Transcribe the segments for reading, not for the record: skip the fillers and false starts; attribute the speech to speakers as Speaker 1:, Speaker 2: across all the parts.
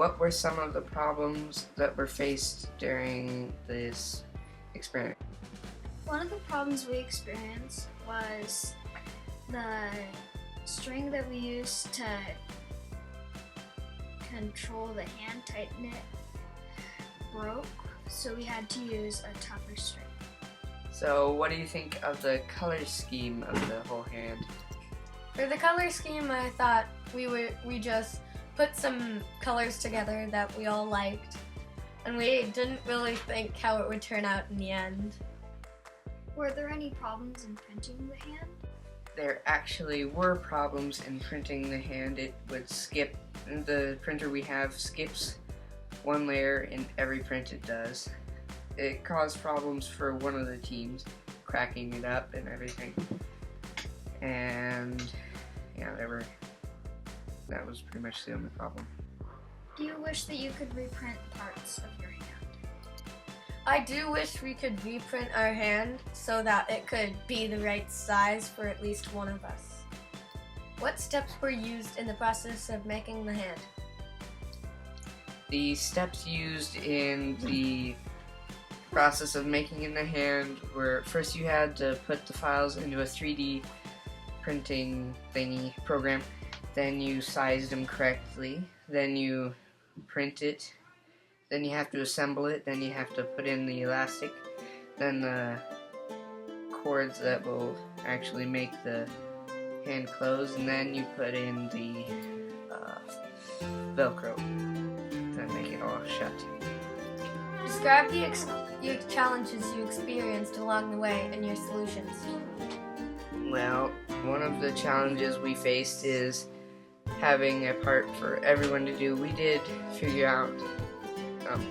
Speaker 1: what were some of the problems that were faced during this experiment?
Speaker 2: One of the problems we experienced was the string that we used to control the hand tighten it broke, so we had to use a tougher string.
Speaker 1: So what do you think of the color scheme of the whole hand?
Speaker 3: For the color scheme, I thought we just put some colors together that we all liked, and we didn't really think how it would turn out in the end.
Speaker 2: Were there any problems in printing the hand?
Speaker 1: There actually were problems in printing the hand. It would skip, the printer we have skips one layer in every print it does. It caused problems for one of the teams, cracking it up and everything. And yeah, that was pretty much the only problem.
Speaker 2: Do you wish that you could reprint parts of your hand?
Speaker 3: I do wish we could reprint our hand so that it could be the right size for at least one of us. What steps were used in the process of making the hand?
Speaker 1: The steps used in the process of making the hand were, first you had to put the files into a 3D printing thingy program, then you sized them correctly, then you print it, then you have to assemble it, then you have to put in the elastic, then the cords that will actually make the hand close, and then you put in the Velcro to make it all shut.
Speaker 3: Describe the challenges you experienced along the way and your solutions.
Speaker 1: Well, one of the challenges we faced is having a part for everyone to do. We did figure out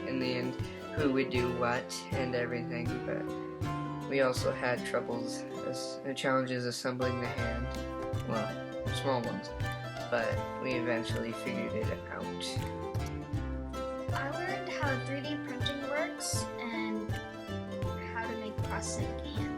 Speaker 1: in the end who would do what and everything, but we also had troubles and challenges assembling the hand. Well, small ones, but we eventually figured it out.
Speaker 2: I learned how 3D printing works and how to make prosthetic hands.